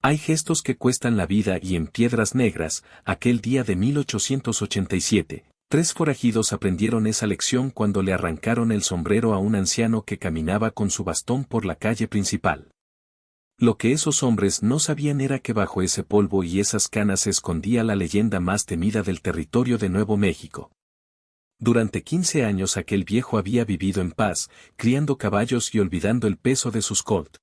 Hay gestos que cuestan la vida y en Piedras Negras, aquel día de 1887, 3 forajidos aprendieron esa lección cuando le arrancaron el sombrero a un anciano que caminaba con su bastón por la calle principal. Lo que esos hombres no sabían era que bajo ese polvo y esas canas se escondía la leyenda más temida del territorio de Nuevo México. Durante 15 años aquel viejo había vivido en paz, criando caballos y olvidando el peso de sus colt.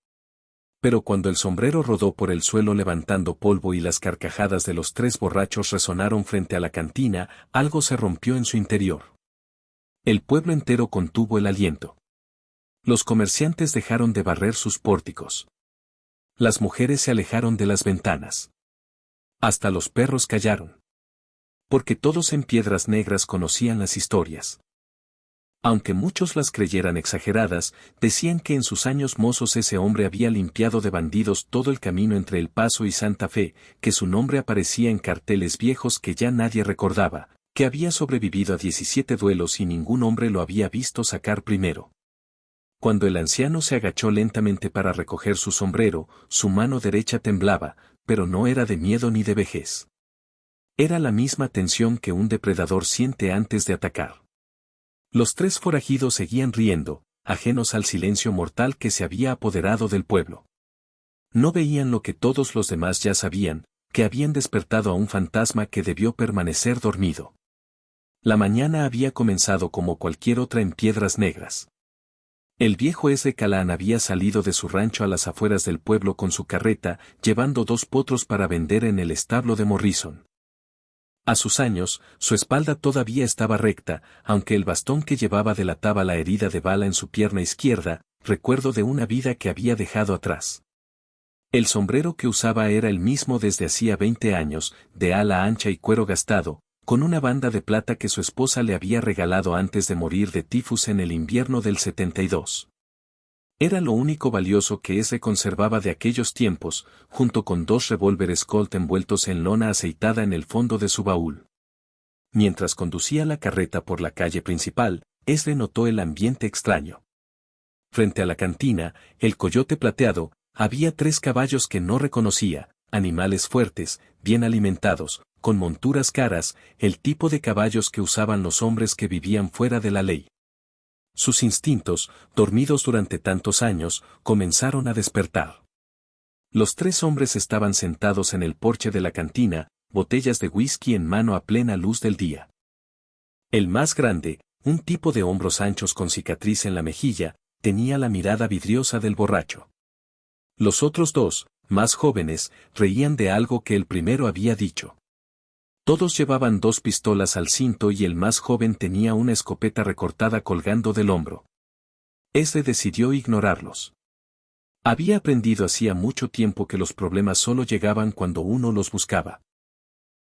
Pero cuando el sombrero rodó por el suelo levantando polvo y las carcajadas de los 3 borrachos resonaron frente a la cantina, algo se rompió en su interior. El pueblo entero contuvo el aliento. Los comerciantes dejaron de barrer sus pórticos. Las mujeres se alejaron de las ventanas. Hasta los perros callaron. Porque todos en Piedras Negras conocían las historias. Aunque muchos las creyeran exageradas, decían que en sus años mozos ese hombre había limpiado de bandidos todo el camino entre El Paso y Santa Fe, que su nombre aparecía en carteles viejos que ya nadie recordaba, que había sobrevivido a 17 duelos y ningún hombre lo había visto sacar primero. Cuando el anciano se agachó lentamente para recoger su sombrero, su mano derecha temblaba, pero no era de miedo ni de vejez. Era la misma tensión que un depredador siente antes de atacar. Los 3 forajidos seguían riendo, ajenos al silencio mortal que se había apoderado del pueblo. No veían lo que todos los demás ya sabían, que habían despertado a un fantasma que debió permanecer dormido. La mañana había comenzado como cualquier otra en Piedras Negras. El viejo S. Calán había salido de su rancho a las afueras del pueblo con su carreta, llevando 2 potros para vender en el establo de Morrison. A sus años, su espalda todavía estaba recta, aunque el bastón que llevaba delataba la herida de bala en su pierna izquierda, recuerdo de una vida que había dejado atrás. El sombrero que usaba era el mismo desde hacía 20 años, de ala ancha y cuero gastado, con una banda de plata que su esposa le había regalado antes de morir de tifus en el invierno del 72. Era lo único valioso que ese conservaba de aquellos tiempos, junto con 2 revólveres Colt envueltos en lona aceitada en el fondo de su baúl. Mientras conducía la carreta por la calle principal, Esle notó el ambiente extraño. Frente a la cantina, el Coyote Plateado, había 3 caballos que no reconocía, animales fuertes, bien alimentados, con monturas caras, el tipo de caballos que usaban los hombres que vivían fuera de la ley. Sus instintos, dormidos durante tantos años, comenzaron a despertar. Los 3 hombres estaban sentados en el porche de la cantina, botellas de whisky en mano a plena luz del día. El más grande, un tipo de hombros anchos con cicatriz en la mejilla, tenía la mirada vidriosa del borracho. Los otros 2, más jóvenes, reían de algo que el primero había dicho. Todos llevaban 2 pistolas al cinto y el más joven tenía una escopeta recortada colgando del hombro. Ese decidió ignorarlos. Había aprendido hacía mucho tiempo que los problemas solo llegaban cuando uno los buscaba.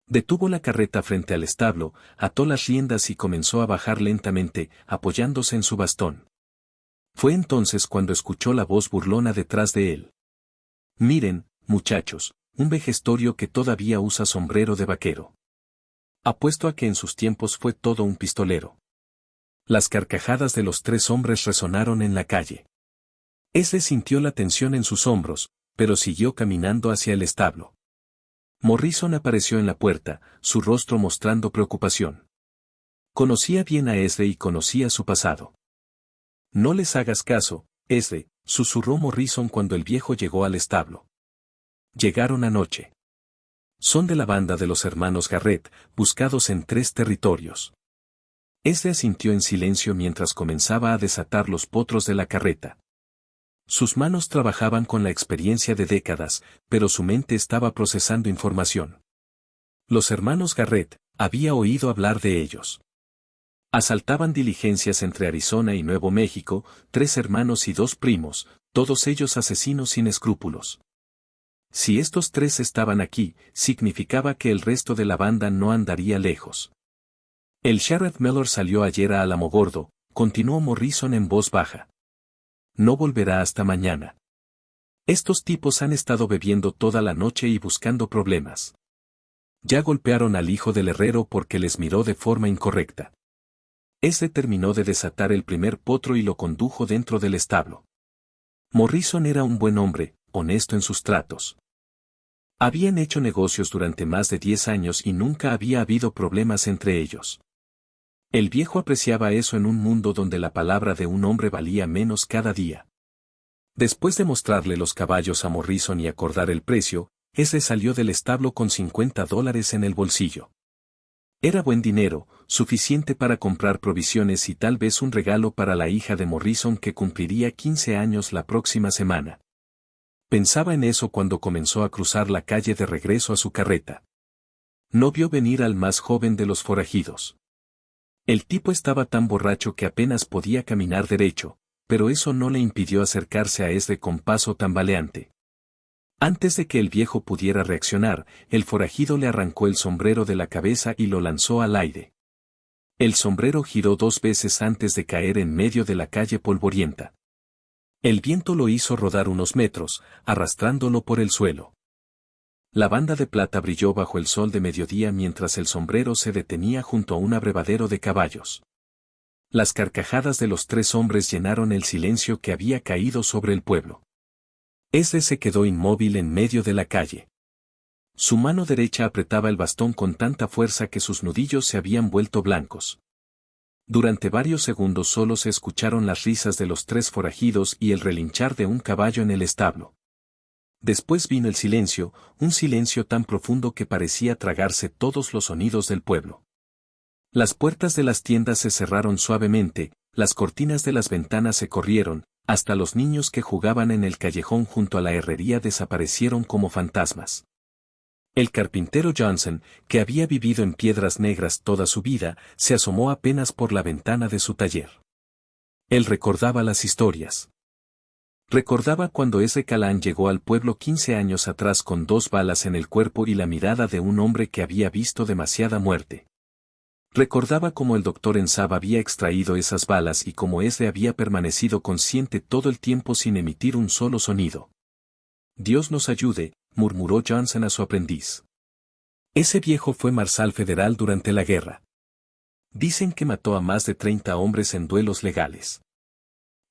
Detuvo la carreta frente al establo, ató las riendas y comenzó a bajar lentamente, apoyándose en su bastón. Fue entonces cuando escuchó la voz burlona detrás de él. Miren, muchachos, un vejestorio que todavía usa sombrero de vaquero. Apuesto a que en sus tiempos fue todo un pistolero. Las carcajadas de los 3 hombres resonaron en la calle. Ese sintió la tensión en sus hombros, pero siguió caminando hacia el establo. Morrison apareció en la puerta, su rostro mostrando preocupación. Conocía bien a Esle y conocía su pasado. No les hagas caso, Esle, susurró Morrison cuando el viejo llegó al establo. Llegaron anoche. Son de la banda de los hermanos Garrett, buscados en 3 territorios. Esle asintió en silencio mientras comenzaba a desatar los potros de la carreta. Sus manos trabajaban con la experiencia de décadas, pero su mente estaba procesando información. Los hermanos Garrett, había oído hablar de ellos. Asaltaban diligencias entre Arizona y Nuevo México, 3 hermanos y 2 primos, todos ellos asesinos sin escrúpulos. Si estos 3 estaban aquí, significaba que el resto de la banda no andaría lejos. El Sheriff Miller salió ayer a Alamogordo, continuó Morrison en voz baja. No volverá hasta mañana. Estos tipos han estado bebiendo toda la noche y buscando problemas. Ya golpearon al hijo del herrero porque les miró de forma incorrecta. Ese terminó de desatar el primer potro y lo condujo dentro del establo. Morrison era un buen hombre, honesto en sus tratos. Habían hecho negocios durante más de 10 años y nunca había habido problemas entre ellos. El viejo apreciaba eso en un mundo donde la palabra de un hombre valía menos cada día. Después de mostrarle los caballos a Morrison y acordar el precio, ese salió del establo con $50 en el bolsillo. Era buen dinero, suficiente para comprar provisiones y tal vez un regalo para la hija de Morrison que cumpliría 15 años la próxima semana. Pensaba en eso cuando comenzó a cruzar la calle de regreso a su carreta. No vio venir al más joven de los forajidos. El tipo estaba tan borracho que apenas podía caminar derecho, pero eso no le impidió acercarse a Esdre con paso tambaleante. Antes de que el viejo pudiera reaccionar, el forajido le arrancó el sombrero de la cabeza y lo lanzó al aire. El sombrero giró 2 veces antes de caer en medio de la calle polvorienta. El viento lo hizo rodar unos metros, arrastrándolo por el suelo. La banda de plata brilló bajo el sol de mediodía mientras el sombrero se detenía junto a un abrevadero de caballos. Las carcajadas de los 3 hombres llenaron el silencio que había caído sobre el pueblo. Esdre se quedó inmóvil en medio de la calle. Su mano derecha apretaba el bastón con tanta fuerza que sus nudillos se habían vuelto blancos. Durante varios segundos solo se escucharon las risas de los 3 forajidos y el relinchar de un caballo en el establo. Después vino el silencio, un silencio tan profundo que parecía tragarse todos los sonidos del pueblo. Las puertas de las tiendas se cerraron suavemente, las cortinas de las ventanas se corrieron, hasta los niños que jugaban en el callejón junto a la herrería desaparecieron como fantasmas. El carpintero Johnson, que había vivido en Piedras Negras toda su vida, se asomó apenas por la ventana de su taller. Él recordaba las historias. Recordaba cuando ese Calán llegó al pueblo 15 años atrás con 2 balas en el cuerpo y la mirada de un hombre que había visto demasiada muerte. Recordaba cómo el doctor Ensab había extraído esas balas y cómo Esdre había permanecido consciente todo el tiempo sin emitir un solo sonido. Dios nos ayude, murmuró Johnson a su aprendiz. Ese viejo fue marsal federal durante la guerra. Dicen que mató a más de 30 hombres en duelos legales.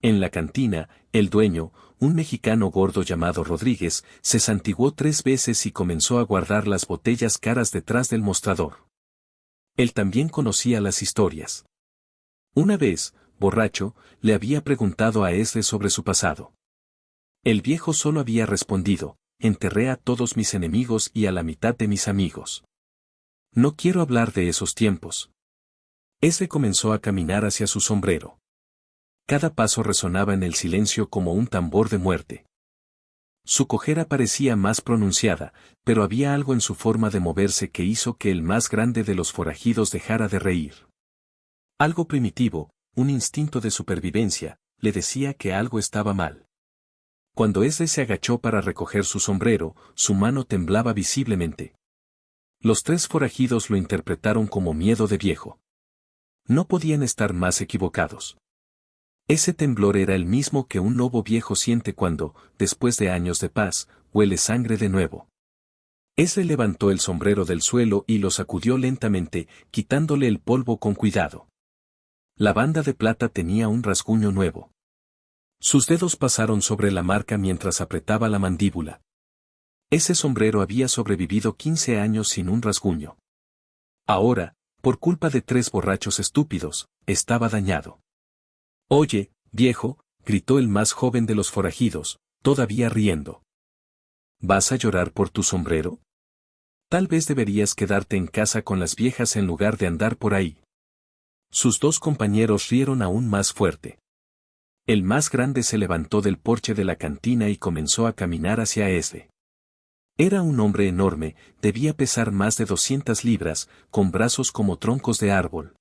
En la cantina, el dueño, un mexicano gordo llamado Rodríguez, se santiguó 3 veces y comenzó a guardar las botellas caras detrás del mostrador. Él también conocía las historias. Una vez, borracho, le había preguntado a Esdre sobre su pasado. El viejo solo había respondido: enterré a todos mis enemigos y a la mitad de mis amigos. No quiero hablar de esos tiempos. Esdre comenzó a caminar hacia su sombrero. Cada paso resonaba en el silencio como un tambor de muerte. Su cojera parecía más pronunciada, pero había algo en su forma de moverse que hizo que el más grande de los forajidos dejara de reír. Algo primitivo, un instinto de supervivencia, le decía que algo estaba mal. Cuando Esdre se agachó para recoger su sombrero, su mano temblaba visiblemente. Los 3 forajidos lo interpretaron como miedo de viejo. No podían estar más equivocados. Ese temblor era el mismo que un lobo viejo siente cuando, después de años de paz, huele sangre de nuevo. Esdre levantó el sombrero del suelo y lo sacudió lentamente, quitándole el polvo con cuidado. La banda de plata tenía un rasguño nuevo. Sus dedos pasaron sobre la marca mientras apretaba la mandíbula. Ese sombrero había sobrevivido 15 años sin un rasguño. Ahora, por culpa de 3 borrachos estúpidos, estaba dañado. «Oye, viejo», gritó el más joven de los forajidos, todavía riendo. «¿Vas a llorar por tu sombrero? Tal vez deberías quedarte en casa con las viejas en lugar de andar por ahí». Sus 2 compañeros rieron aún más fuerte. El más grande se levantó del porche de la cantina y comenzó a caminar hacia Esdre. Era un hombre enorme, debía pesar más de 200 libras, con brazos como troncos de árbol.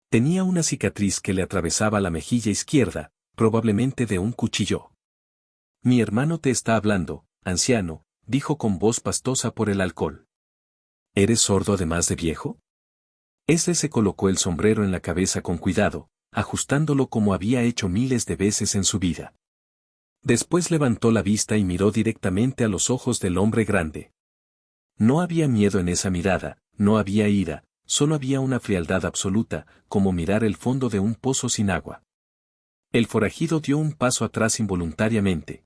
Tenía una cicatriz que le atravesaba la mejilla izquierda, probablemente de un cuchillo. «Mi hermano te está hablando, anciano», dijo con voz pastosa por el alcohol. «¿Eres sordo además de viejo?». Esdre se colocó el sombrero en la cabeza con cuidado, ajustándolo como había hecho miles de veces en su vida. Después levantó la vista y miró directamente a los ojos del hombre grande. No había miedo en esa mirada, no había ira, solo había una frialdad absoluta, como mirar el fondo de un pozo sin agua. El forajido dio un paso atrás involuntariamente.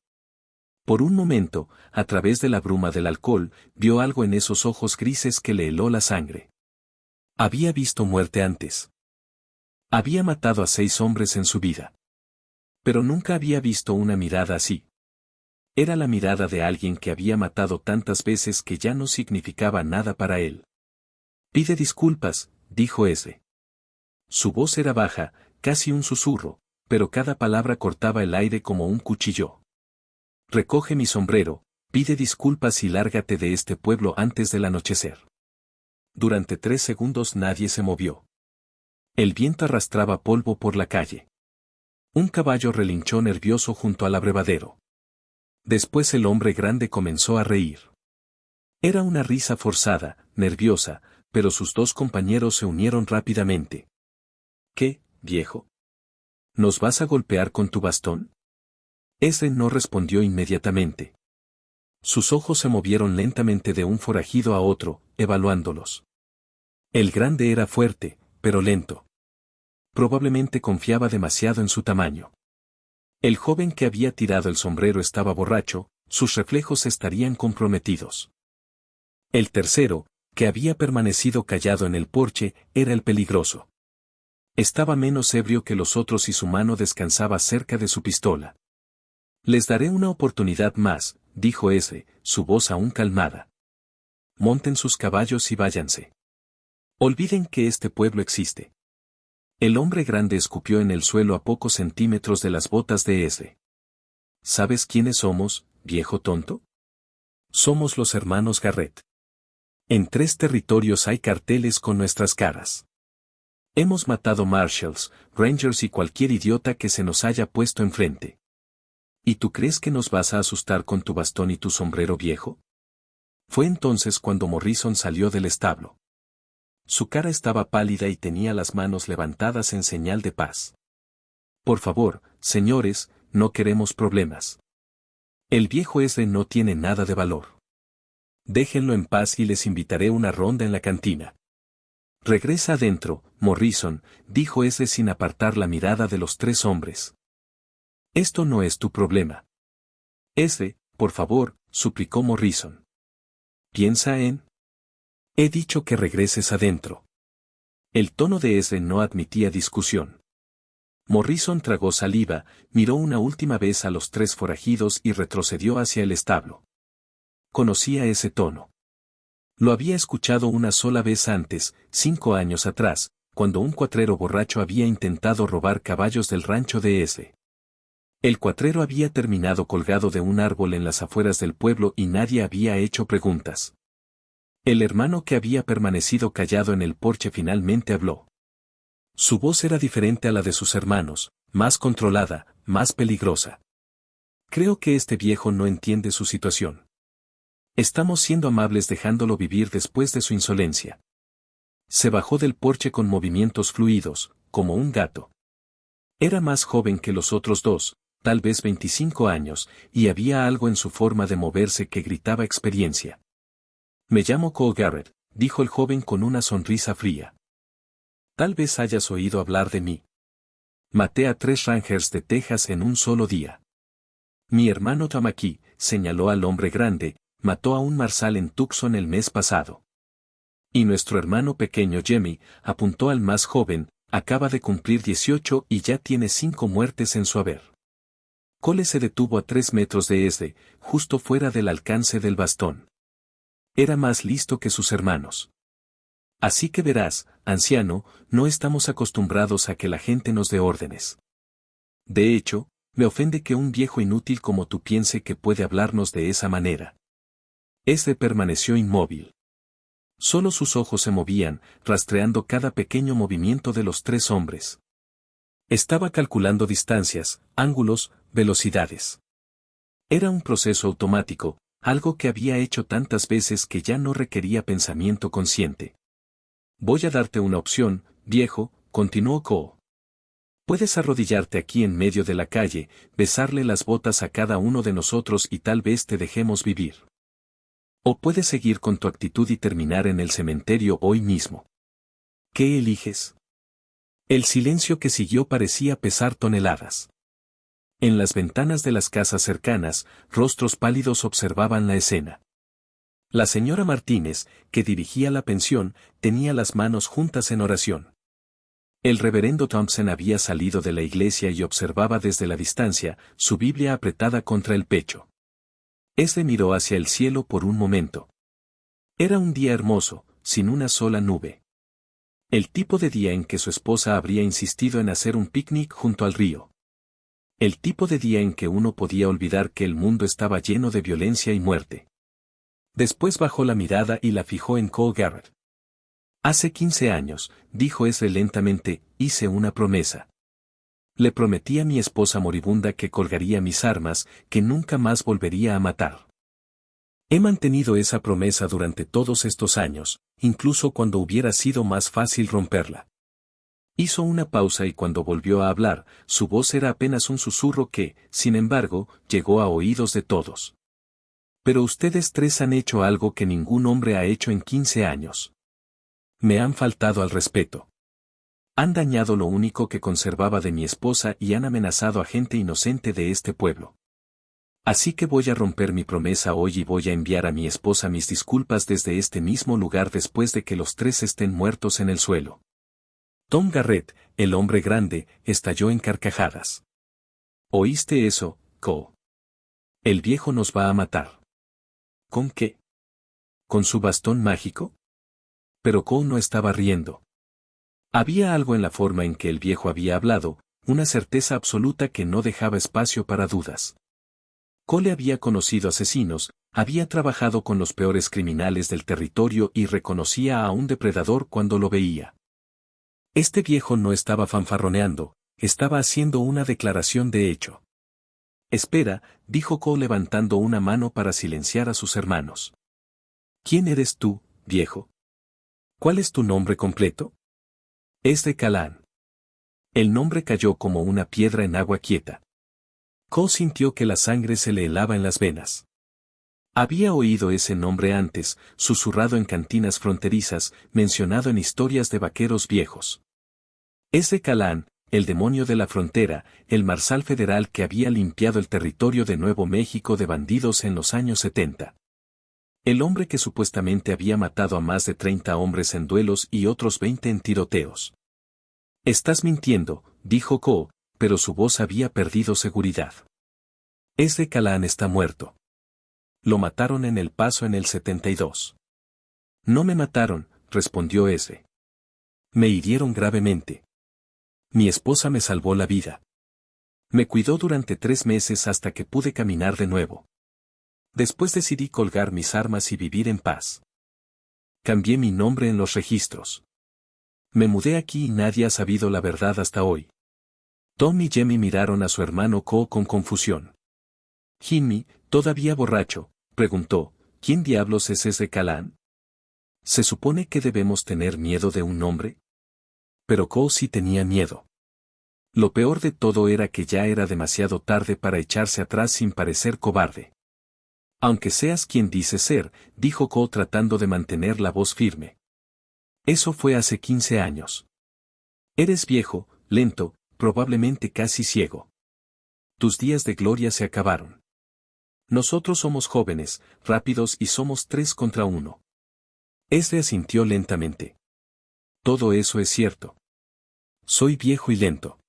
Por un momento, a través de la bruma del alcohol, vio algo en esos ojos grises que le heló la sangre. Había visto muerte antes. Había matado a 6 hombres en su vida. Pero nunca había visto una mirada así. Era la mirada de alguien que había matado tantas veces que ya no significaba nada para él. Pide disculpas, dijo ese. Su voz era baja, casi un susurro, pero cada palabra cortaba el aire como un cuchillo. Recoge mi sombrero, pide disculpas y lárgate de este pueblo antes del anochecer. Durante 3 segundos nadie se movió. El viento arrastraba polvo por la calle. Un caballo relinchó nervioso junto al abrevadero. Después el hombre grande comenzó a reír. Era una risa forzada, nerviosa, pero sus 2 compañeros se unieron rápidamente. ¿Qué, viejo? ¿Nos vas a golpear con tu bastón? Ese no respondió inmediatamente. Sus ojos se movieron lentamente de un forajido a otro, evaluándolos. El grande era fuerte, pero lento. Probablemente confiaba demasiado en su tamaño. El joven que había tirado el sombrero estaba borracho, sus reflejos estarían comprometidos. El tercero, que había permanecido callado en el porche, era el peligroso. Estaba menos ebrio que los otros y su mano descansaba cerca de su pistola. Les daré una oportunidad más, dijo ese, su voz aún calmada. Monten sus caballos y váyanse. Olviden que este pueblo existe. El hombre grande escupió en el suelo a pocos centímetros de las botas de ese. ¿Sabes quiénes somos, viejo tonto? Somos los hermanos Garrett. En 3 territorios hay carteles con nuestras caras. Hemos matado marshals, rangers y cualquier idiota que se nos haya puesto enfrente. ¿Y tú crees que nos vas a asustar con tu bastón y tu sombrero viejo? Fue entonces cuando Morrison salió del establo. Su cara estaba pálida y tenía las manos levantadas en señal de paz. Por favor, señores, no queremos problemas. El viejo ese no tiene nada de valor. Déjenlo en paz y les invitaré una ronda en la cantina. Regresa adentro, Morrison, dijo ese sin apartar la mirada de los 3 hombres. Esto no es tu problema. Ese, por favor, suplicó Morrison. Piensa en... He dicho que regreses adentro. El tono de ese no admitía discusión. Morrison tragó saliva, miró una última vez a los 3 forajidos y retrocedió hacia el establo. Conocía ese tono. Lo había escuchado una sola vez antes, 5 años atrás, cuando un cuatrero borracho había intentado robar caballos del rancho de ese. El cuatrero había terminado colgado de un árbol en las afueras del pueblo y nadie había hecho preguntas. El hermano que había permanecido callado en el porche finalmente habló. Su voz era diferente a la de sus hermanos, más controlada, más peligrosa. Creo que este viejo no entiende su situación. Estamos siendo amables dejándolo vivir después de su insolencia. Se bajó del porche con movimientos fluidos, como un gato. Era más joven que los otros 2, tal vez 25 años, y había algo en su forma de moverse que gritaba experiencia. Me llamo Cole Garrett, dijo el joven con una sonrisa fría. Tal vez hayas oído hablar de mí. Maté a 3 Rangers de Texas en un solo día. Mi hermano Tamaki, señaló al hombre grande, mató a un marsal en Tucson el mes pasado. Y nuestro hermano pequeño Jimmy, apuntó al más joven, acaba de cumplir 18 y ya tiene 5 muertes en su haber. Cole se detuvo a 3 metros de este, justo fuera del alcance del bastón. Era más listo que sus hermanos. Así que verás, anciano, no estamos acostumbrados a que la gente nos dé órdenes. De hecho, me ofende que un viejo inútil como tú piense que puede hablarnos de esa manera. Este permaneció inmóvil. Solo sus ojos se movían, rastreando cada pequeño movimiento de los 3 hombres. Estaba calculando distancias, ángulos, velocidades. Era un proceso automático, algo que había hecho tantas veces que ya no requería pensamiento consciente. Voy a darte una opción, viejo, continuó Cole. Puedes arrodillarte aquí en medio de la calle, besarle las botas a cada uno de nosotros y tal vez te dejemos vivir. O puedes seguir con tu actitud y terminar en el cementerio hoy mismo. ¿Qué eliges? El silencio que siguió parecía pesar toneladas. En las ventanas de las casas cercanas, rostros pálidos observaban la escena. La señora Martínez, que dirigía la pensión, tenía las manos juntas en oración. El reverendo Thompson había salido de la iglesia y observaba desde la distancia, su Biblia apretada contra el pecho. Este miró hacia el cielo por un momento. Era un día hermoso, sin una sola nube. El tipo de día en que su esposa habría insistido en hacer un picnic junto al río. El tipo de día en que uno podía olvidar que el mundo estaba lleno de violencia y muerte. Después bajó la mirada y la fijó en Cole Garrett. Hace 15 años, dijo Ezra lentamente, hice una promesa. Le prometí a mi esposa moribunda que colgaría mis armas, que nunca más volvería a matar. He mantenido esa promesa durante todos estos años, incluso cuando hubiera sido más fácil romperla. Hizo una pausa y cuando volvió a hablar, su voz era apenas un susurro que, sin embargo, llegó a oídos de todos. Pero ustedes tres han hecho algo que ningún hombre ha hecho en 15 años. Me han faltado al respeto. Han dañado lo único que conservaba de mi esposa y han amenazado a gente inocente de este pueblo. Así que voy a romper mi promesa hoy y voy a enviar a mi esposa mis disculpas desde este mismo lugar después de que los tres estén muertos en el suelo. Tom Garrett, el hombre grande, estalló en carcajadas. ¿Oíste eso, Cole? El viejo nos va a matar. ¿Con qué? ¿Con su bastón mágico? Pero Cole no estaba riendo. Había algo en la forma en que el viejo había hablado, una certeza absoluta que no dejaba espacio para dudas. Cole había conocido asesinos, había trabajado con los peores criminales del territorio y reconocía a un depredador cuando lo veía. Este viejo no estaba fanfarroneando, estaba haciendo una declaración de hecho. Espera, dijo Cole levantando una mano para silenciar a sus hermanos. ¿Quién eres tú, viejo? ¿Cuál es tu nombre completo? Es de Calán. El nombre cayó como una piedra en agua quieta. Cole sintió que la sangre se le helaba en las venas. Había oído ese nombre antes, susurrado en cantinas fronterizas, mencionado en historias de vaqueros viejos. Es de Calán, el demonio de la frontera, el marsal federal que había limpiado el territorio de Nuevo México de bandidos en los años 70. El hombre que supuestamente había matado a más de 30 hombres en duelos y otros 20 en tiroteos. Estás mintiendo, dijo Cole, pero su voz había perdido seguridad. Es de Calán está muerto. Lo mataron en El Paso en el 72. No me mataron, respondió ese. Me hirieron gravemente. Mi esposa me salvó la vida. Me cuidó durante 3 meses hasta que pude caminar de nuevo. Después decidí colgar mis armas y vivir en paz. Cambié mi nombre en los registros. Me mudé aquí y nadie ha sabido la verdad hasta hoy. Tom y Jimmy miraron a su hermano Cole con confusión. Jimmy, todavía borracho, preguntó, ¿quién diablos es ese Calán? ¿Se supone que debemos tener miedo de un hombre? Pero Cole sí tenía miedo. Lo peor de todo era que ya era demasiado tarde para echarse atrás sin parecer cobarde. Aunque seas quien dices ser, dijo Cole tratando de mantener la voz firme. Eso fue hace 15 años. Eres viejo, lento, probablemente casi ciego. Tus días de gloria se acabaron. Nosotros somos jóvenes, rápidos y somos 3 contra 1. Ezra asintió lentamente. Todo eso es cierto. Soy viejo y lento.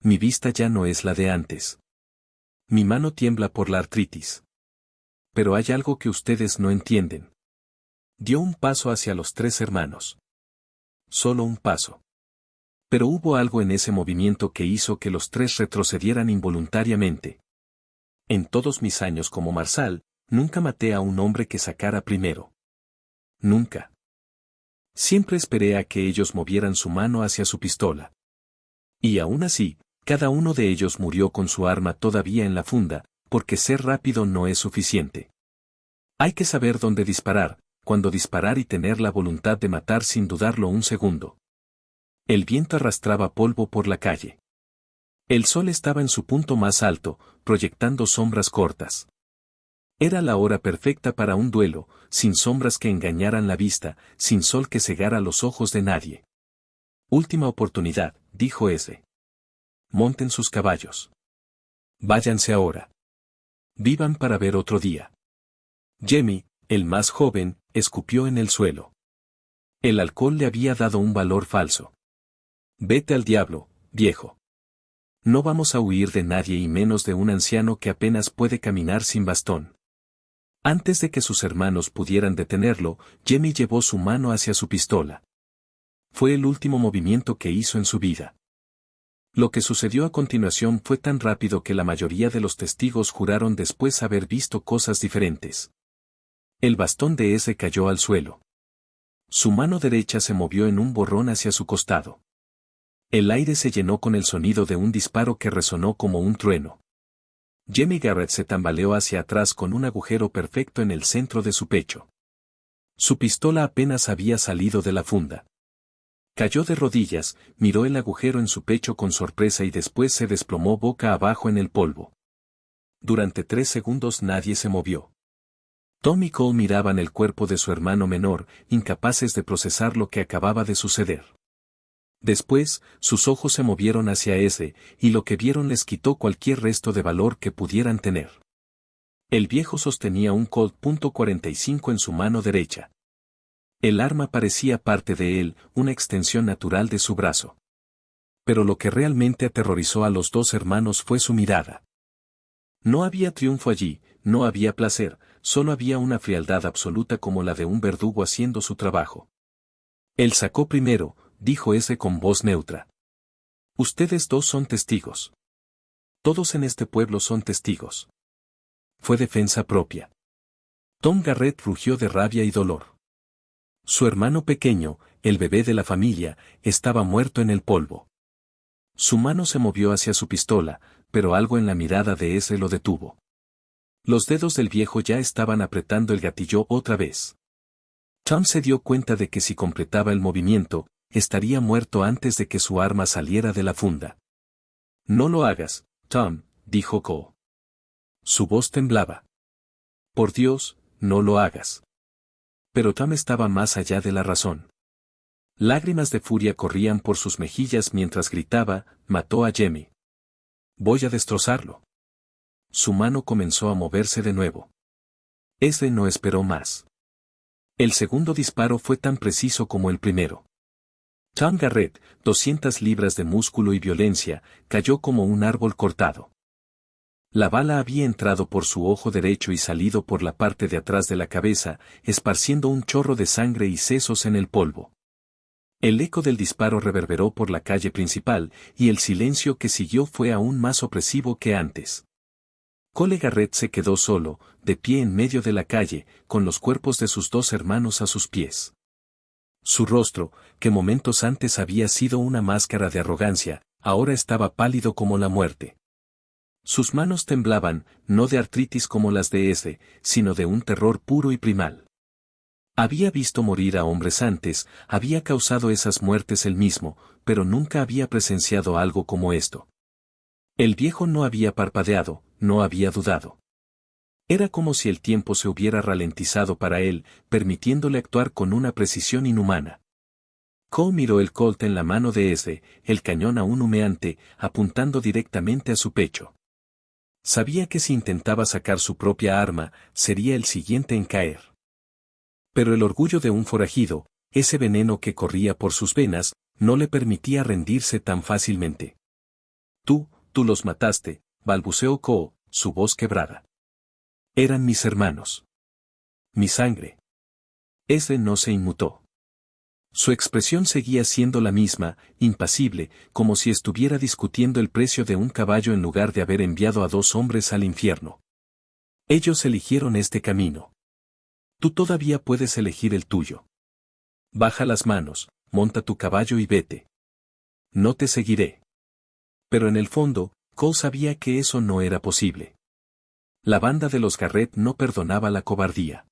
Mi vista ya no es la de antes. Mi mano tiembla por la artritis. Pero hay algo que ustedes no entienden. Dio un paso hacia los 3 hermanos. Solo un paso. Pero hubo algo en ese movimiento que hizo que los 3 retrocedieran involuntariamente. En todos mis años como marsal, nunca maté a un hombre que sacara primero. Nunca. Siempre esperé a que ellos movieran su mano hacia su pistola. Y aún así, cada uno de ellos murió con su arma todavía en la funda, porque ser rápido no es suficiente. Hay que saber dónde disparar, cuándo disparar y tener la voluntad de matar sin dudarlo un segundo. El viento arrastraba polvo por la calle. El sol estaba en su punto más alto, proyectando sombras cortas. Era la hora perfecta para un duelo, sin sombras que engañaran la vista, sin sol que cegara los ojos de nadie. Última oportunidad, dijo ese. Monten sus caballos. Váyanse ahora. Vivan para ver otro día. Jamie, el más joven, escupió en el suelo. El alcohol le había dado un valor falso. Vete al diablo, viejo. No vamos a huir de nadie y menos de un anciano que apenas puede caminar sin bastón. Antes de que sus hermanos pudieran detenerlo, Jamie llevó su mano hacia su pistola. Fue el último movimiento que hizo en su vida. Lo que sucedió a continuación fue tan rápido que la mayoría de los testigos juraron después haber visto cosas diferentes. El bastón de ese cayó al suelo. Su mano derecha se movió en un borrón hacia su costado. El aire se llenó con el sonido de un disparo que resonó como un trueno. Jamie Garrett se tambaleó hacia atrás con un agujero perfecto en el centro de su pecho. Su pistola apenas había salido de la funda. Cayó de rodillas, miró el agujero en su pecho con sorpresa y después se desplomó boca abajo en el polvo. Durante 3 segundos nadie se movió. Tom y Cole miraban el cuerpo de su hermano menor, incapaces de procesar lo que acababa de suceder. Después, sus ojos se movieron hacia ese, y lo que vieron les quitó cualquier resto de valor que pudieran tener. El viejo sostenía un Colt .45 en su mano derecha. El arma parecía parte de él, una extensión natural de su brazo. Pero lo que realmente aterrorizó a los dos hermanos fue su mirada. No había triunfo allí, no había placer, solo había una frialdad absoluta como la de un verdugo haciendo su trabajo. Él sacó primero, dijo ese con voz neutra. Ustedes dos son testigos. Todos en este pueblo son testigos. Fue defensa propia. Tom Garrett rugió de rabia y dolor. Su hermano pequeño, el bebé de la familia, estaba muerto en el polvo. Su mano se movió hacia su pistola, pero algo en la mirada de ese lo detuvo. Los dedos del viejo ya estaban apretando el gatillo otra vez. Tom se dio cuenta de que si completaba el movimiento, estaría muerto antes de que su arma saliera de la funda. No lo hagas, Tom, dijo Cole. Su voz temblaba. Por Dios, no lo hagas. Pero Tom estaba más allá de la razón. Lágrimas de furia corrían por sus mejillas mientras gritaba, mató a Jamie. Voy a destrozarlo. Su mano comenzó a moverse de nuevo. Ese no esperó más. El segundo disparo fue tan preciso como el primero. Tom Garrett, 200 libras de músculo y violencia, cayó como un árbol cortado. La bala había entrado por su ojo derecho y salido por la parte de atrás de la cabeza, esparciendo un chorro de sangre y sesos en el polvo. El eco del disparo reverberó por la calle principal, y el silencio que siguió fue aún más opresivo que antes. Cole Garrett se quedó solo, de pie en medio de la calle, con los cuerpos de sus dos hermanos a sus pies. Su rostro, que momentos antes había sido una máscara de arrogancia, ahora estaba pálido como la muerte. Sus manos temblaban, no de artritis como las de ese, sino de un terror puro y primal. Había visto morir a hombres antes, había causado esas muertes él mismo, pero nunca había presenciado algo como esto. El viejo no había parpadeado, no había dudado. Era como si el tiempo se hubiera ralentizado para él, permitiéndole actuar con una precisión inhumana. Cole miró el Colt en la mano de ese, el cañón aún humeante, apuntando directamente a su pecho. Sabía que si intentaba sacar su propia arma, sería el siguiente en caer. Pero el orgullo de un forajido, ese veneno que corría por sus venas, no le permitía rendirse tan fácilmente. Tú los mataste, balbuceó Cole, su voz quebrada. Eran mis hermanos. Mi sangre. Ese no se inmutó. Su expresión seguía siendo la misma, impasible, como si estuviera discutiendo el precio de un caballo en lugar de haber enviado a 2 hombres al infierno. Ellos eligieron este camino. Tú todavía puedes elegir el tuyo. Baja las manos, monta tu caballo y vete. No te seguiré. Pero en el fondo, Cole sabía que eso no era posible. La banda de los Garrett no perdonaba la cobardía.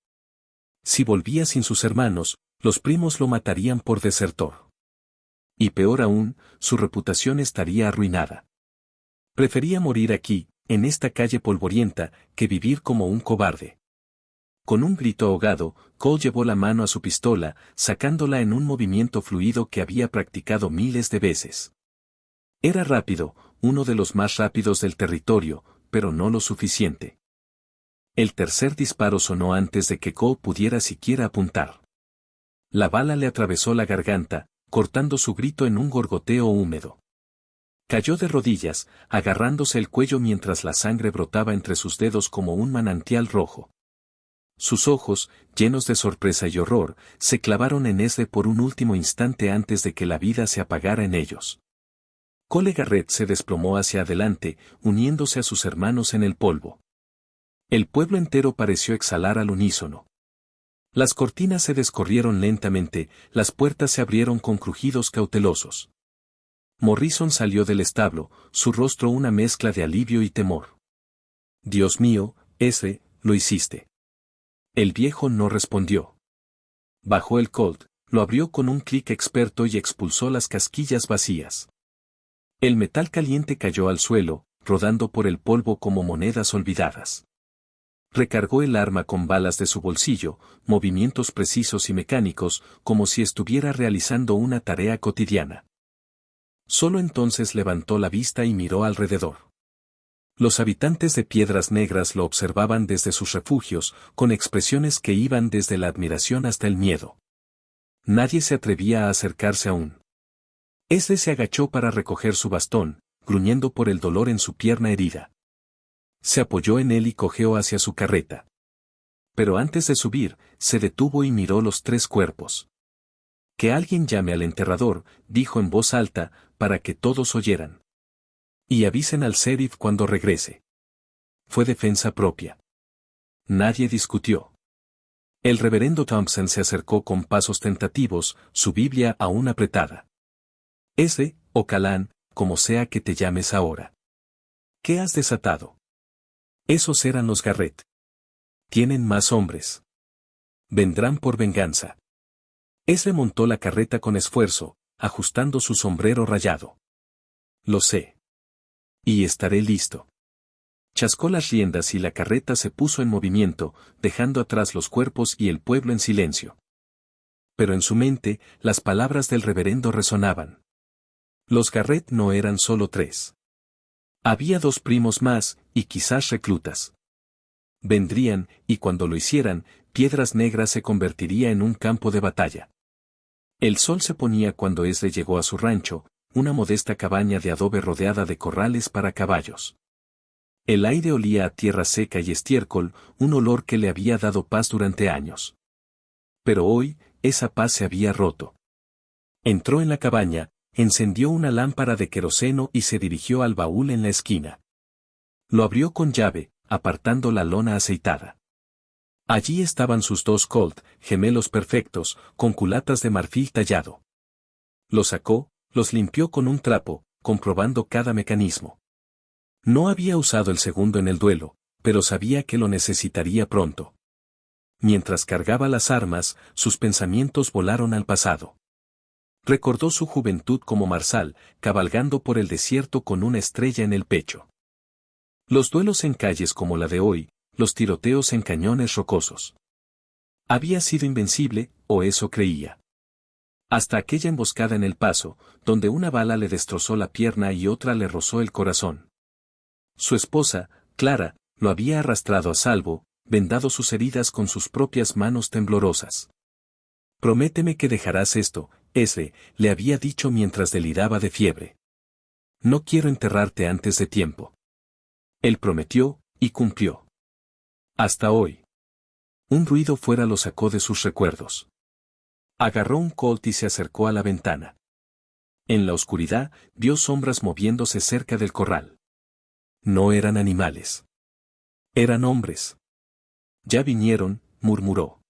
Si volvía sin sus hermanos, los primos lo matarían por desertor. Y peor aún, su reputación estaría arruinada. Prefería morir aquí, en esta calle polvorienta, que vivir como un cobarde. Con un grito ahogado, Cole llevó la mano a su pistola, sacándola en un movimiento fluido que había practicado miles de veces. Era rápido, uno de los más rápidos del territorio, pero no lo suficiente. El tercer disparo sonó antes de que Cole pudiera siquiera apuntar. La bala le atravesó la garganta, cortando su grito en un gorgoteo húmedo. Cayó de rodillas, agarrándose el cuello mientras la sangre brotaba entre sus dedos como un manantial rojo. Sus ojos, llenos de sorpresa y horror, se clavaron en Ezra por un último instante antes de que la vida se apagara en ellos. Cole Garrett se desplomó hacia adelante, uniéndose a sus hermanos en el polvo. El pueblo entero pareció exhalar al unísono. Las cortinas se descorrieron lentamente, las puertas se abrieron con crujidos cautelosos. Morrison salió del establo, su rostro una mezcla de alivio y temor. «Dios mío, Ezra, lo hiciste». El viejo no respondió. Bajó el Colt, lo abrió con un clic experto y expulsó las casquillas vacías. El metal caliente cayó al suelo, rodando por el polvo como monedas olvidadas. Recargó el arma con balas de su bolsillo, movimientos precisos y mecánicos, como si estuviera realizando una tarea cotidiana. Solo entonces levantó la vista y miró alrededor. Los habitantes de Piedras Negras lo observaban desde sus refugios, con expresiones que iban desde la admiración hasta el miedo. Nadie se atrevía a acercarse aún. Ezra se agachó para recoger su bastón, gruñendo por el dolor en su pierna herida. Se apoyó en él y cojeó hacia su carreta. Pero antes de subir, se detuvo y miró los tres cuerpos. «Que alguien llame al enterrador», dijo en voz alta, para que todos oyeran. «Y avisen al sheriff cuando regrese». Fue defensa propia. Nadie discutió. El reverendo Thompson se acercó con pasos tentativos, su Biblia aún apretada. «Ezra, o Calán, como sea que te llames ahora. ¿Qué has desatado?» «Esos eran los Garrett. Tienen más hombres. Vendrán por venganza». Ezra montó la carreta con esfuerzo, ajustando su sombrero rayado. «Lo sé. Y estaré listo». Chascó las riendas y la carreta se puso en movimiento, dejando atrás los cuerpos y el pueblo en silencio. Pero en su mente, las palabras del reverendo resonaban. Los Garrett no eran solo tres. Había dos primos más, y quizás reclutas. Vendrían, y cuando lo hicieran, Piedras Negras se convertiría en un campo de batalla. El sol se ponía cuando Ezra llegó a su rancho, una modesta cabaña de adobe rodeada de corrales para caballos. El aire olía a tierra seca y estiércol, un olor que le había dado paz durante años. Pero hoy, esa paz se había roto. Entró en la cabaña, encendió una lámpara de queroseno y se dirigió al baúl en la esquina. Lo abrió con llave, apartando la lona aceitada. Allí estaban sus dos Colt, gemelos perfectos, con culatas de marfil tallado. Los sacó, los limpió con un trapo, comprobando cada mecanismo. No había usado el segundo en el duelo, pero sabía que lo necesitaría pronto. Mientras cargaba las armas, sus pensamientos volaron al pasado. Recordó su juventud como marsal, cabalgando por el desierto con una estrella en el pecho. Los duelos en calles como la de hoy, los tiroteos en cañones rocosos. Había sido invencible, o eso creía. Hasta aquella emboscada en el paso, donde una bala le destrozó la pierna y otra le rozó el corazón. Su esposa, Clara, lo había arrastrado a salvo, vendado sus heridas con sus propias manos temblorosas. «Prométeme que dejarás esto, Ezra», le había dicho mientras deliraba de fiebre. «No quiero enterrarte antes de tiempo». Él prometió, y cumplió. Hasta hoy. Un ruido fuera lo sacó de sus recuerdos. Agarró un Colt y se acercó a la ventana. En la oscuridad, vio sombras moviéndose cerca del corral. No eran animales. Eran hombres. «Ya vinieron», murmuró.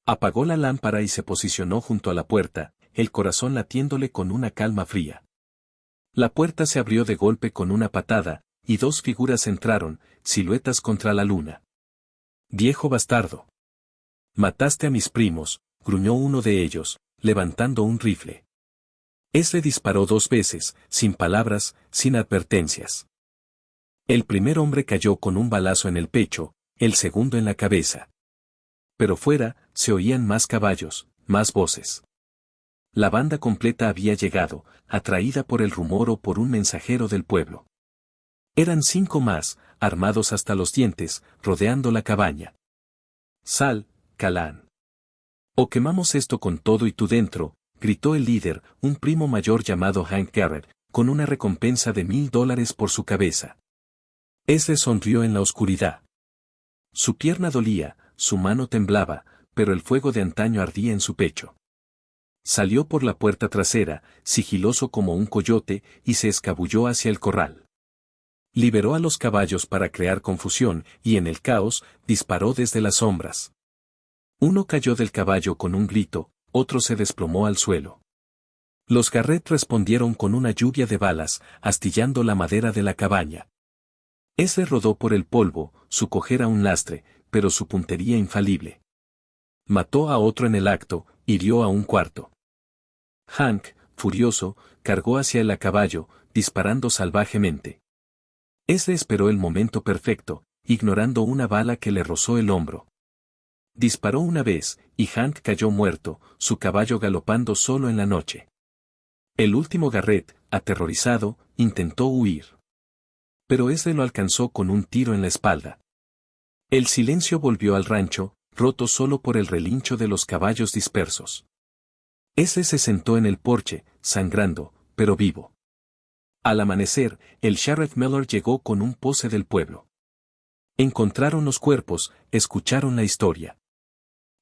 Apagó la lámpara y se posicionó junto a la puerta, el corazón latiéndole con una calma fría. La puerta se abrió de golpe con una patada, y dos figuras entraron, siluetas contra la luna. «Viejo bastardo. Mataste a mis primos», gruñó uno de ellos, levantando un rifle. Ezra disparó 2 veces, sin palabras, sin advertencias. El primer hombre cayó con un balazo en el pecho, el segundo en la cabeza. Pero fuera, se oían más caballos, más voces. La banda completa había llegado, atraída por el rumor o por un mensajero del pueblo. Eran 5 más, armados hasta los dientes, rodeando la cabaña. Sal, Callahan. O quemamos esto con todo y tú dentro, gritó el líder, un primo mayor llamado Hank Garrett, con una recompensa de $1000 por su cabeza. Ese sonrió en la oscuridad. Su pierna dolía, su mano temblaba, pero el fuego de antaño ardía en su pecho. Salió por la puerta trasera, sigiloso como un coyote, y se escabulló hacia el corral. Liberó a los caballos para crear confusión, y en el caos, disparó desde las sombras. Uno cayó del caballo con un grito, otro se desplomó al suelo. Los Garrett respondieron con una lluvia de balas, astillando la madera de la cabaña. Ese rodó por el polvo, su cojera un lastre, pero su puntería infalible. Mató a otro en el acto, hirió a un cuarto. Hank, furioso, cargó hacia el caballo, disparando salvajemente. Ese esperó el momento perfecto, ignorando una bala que le rozó el hombro. Disparó una vez, y Hank cayó muerto, su caballo galopando solo en la noche. El último Garrett, aterrorizado, intentó huir. Pero ese lo alcanzó con un tiro en la espalda. El silencio volvió al rancho, roto solo por el relincho de los caballos dispersos. Ese se sentó en el porche, sangrando, pero vivo. Al amanecer, el sheriff Miller llegó con un posse del pueblo. Encontraron los cuerpos, escucharon la historia.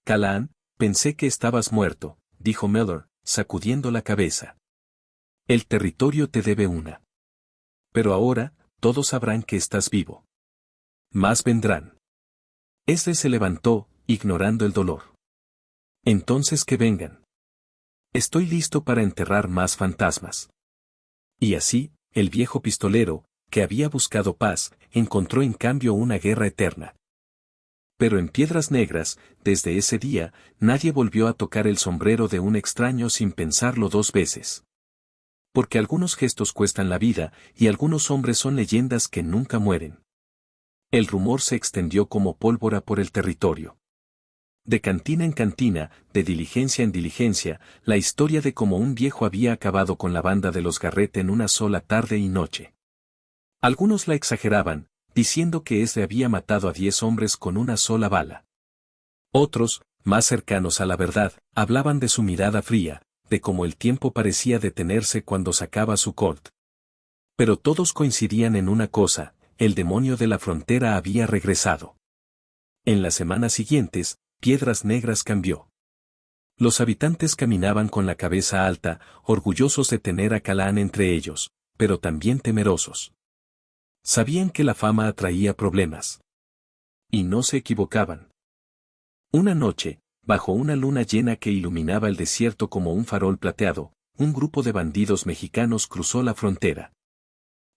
Callahan, pensé que estabas muerto, dijo Miller, sacudiendo la cabeza. El territorio te debe una. Pero ahora, todos sabrán que estás vivo. Más vendrán. Ese se levantó, ignorando el dolor. Entonces que vengan. Estoy listo para enterrar más fantasmas. Y así, el viejo pistolero, que había buscado paz, encontró en cambio una guerra eterna. Pero en Piedras Negras, desde ese día, nadie volvió a tocar el sombrero de un extraño sin pensarlo 2 veces. Porque algunos gestos cuestan la vida, y algunos hombres son leyendas que nunca mueren. El rumor se extendió como pólvora por el territorio. De cantina en cantina, de diligencia en diligencia, la historia de cómo un viejo había acabado con la banda de los Garrett en una sola tarde y noche. Algunos la exageraban, diciendo que ese había matado a 10 hombres con una sola bala. Otros, más cercanos a la verdad, hablaban de su mirada fría, de cómo el tiempo parecía detenerse cuando sacaba su Colt. Pero todos coincidían en una cosa, el demonio de la frontera había regresado. En las semanas siguientes, Piedras Negras cambió. Los habitantes caminaban con la cabeza alta, orgullosos de tener a Callahan entre ellos, pero también temerosos. Sabían que la fama atraía problemas. Y no se equivocaban. Una noche, bajo una luna llena que iluminaba el desierto como un farol plateado, un grupo de bandidos mexicanos cruzó la frontera.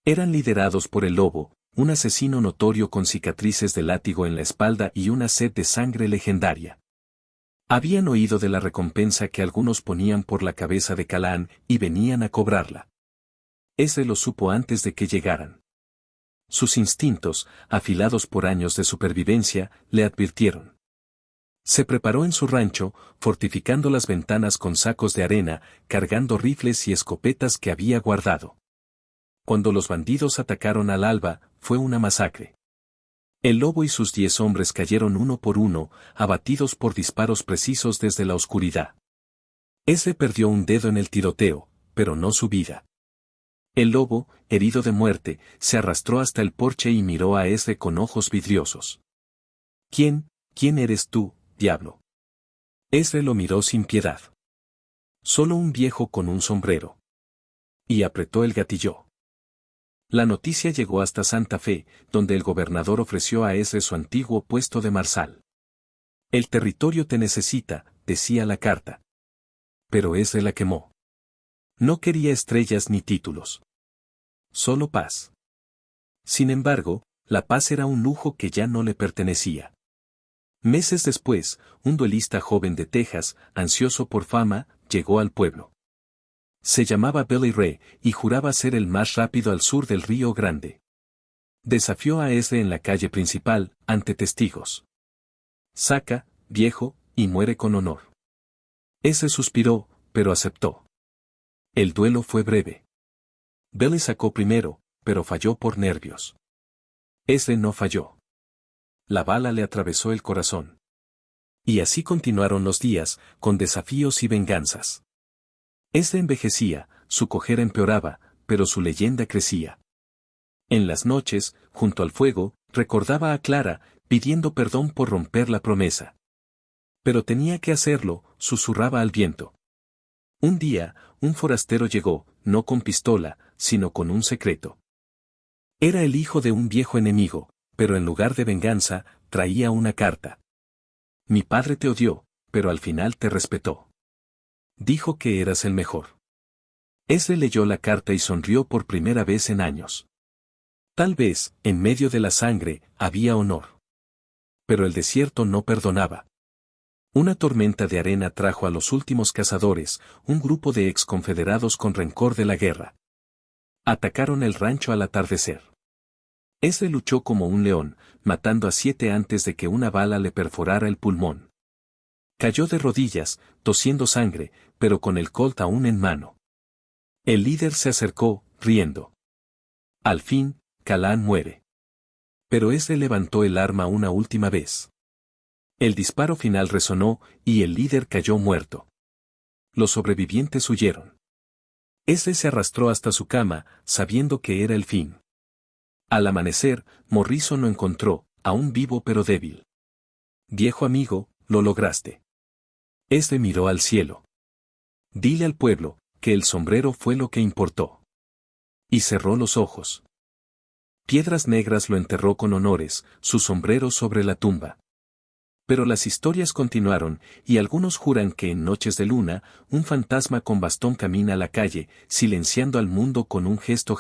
Eran liderados por el Lobo, un asesino notorio con cicatrices de látigo en la espalda y una sed de sangre legendaria. Habían oído de la recompensa que algunos ponían por la cabeza de Callahan y venían a cobrarla. Ese lo supo antes de que llegaran. Sus instintos, afilados por años de supervivencia, le advirtieron. Se preparó en su rancho, fortificando las ventanas con sacos de arena, cargando rifles y escopetas que había guardado. Cuando los bandidos atacaron al alba, fue una masacre. El Lobo y sus 10 hombres cayeron uno por uno, abatidos por disparos precisos desde la oscuridad. Ese perdió un dedo en el tiroteo, pero no su vida. El Lobo, herido de muerte, se arrastró hasta el porche y miró a ese con ojos vidriosos. ¿Quién eres tú, diablo? Ese lo miró sin piedad. Solo un viejo con un sombrero. Y apretó el gatillo. La noticia llegó hasta Santa Fe, donde el gobernador ofreció a ese su antiguo puesto de marsal. El territorio te necesita, decía la carta. Pero ese la quemó. No quería estrellas ni títulos. Solo paz. Sin embargo, la paz era un lujo que ya no le pertenecía. Meses después, un duelista joven de Texas, ansioso por fama, llegó al pueblo. Se llamaba Billy Ray, y juraba ser el más rápido al sur del Río Grande. Desafió a ese en la calle principal, ante testigos. Saca, viejo, y muere con honor. Ese suspiró, pero aceptó. El duelo fue breve. Billy sacó primero, pero falló por nervios. Esdre no falló. La bala le atravesó el corazón. Y así continuaron los días, con desafíos y venganzas. Esdre envejecía, su cojera empeoraba, pero su leyenda crecía. En las noches, junto al fuego, recordaba a Clara, pidiendo perdón por romper la promesa. Pero tenía que hacerlo, susurraba al viento. Un día, un forastero llegó, no con pistola, sino con un secreto. Era el hijo de un viejo enemigo, pero en lugar de venganza, traía una carta. Mi padre te odió, pero al final te respetó. Dijo que eras el mejor. Esdre leyó la carta y sonrió por primera vez en años. Tal vez, en medio de la sangre, había honor. Pero el desierto no perdonaba. Una tormenta de arena trajo a los últimos cazadores, un grupo de exconfederados con rencor de la guerra. Atacaron el rancho al atardecer. Esdre luchó como un león, matando a 7 antes de que una bala le perforara el pulmón. Cayó de rodillas, tosiendo sangre, pero con el colt aún en mano. El líder se acercó, riendo. Al fin, Calán muere. Pero Esdre levantó el arma una última vez. El disparo final resonó, y el líder cayó muerto. Los sobrevivientes huyeron. Esdre se arrastró hasta su cama, sabiendo que era el fin. Al amanecer, Morrison lo encontró, aún vivo pero débil. Viejo amigo, lo lograste. Esdre miró al cielo. Dile al pueblo, que el sombrero fue lo que importó. Y cerró los ojos. Piedras Negras lo enterró con honores, su sombrero sobre la tumba. Pero las historias continuaron, y algunos juran que en noches de luna, un fantasma con bastón camina a la calle, silenciando al mundo con un gesto.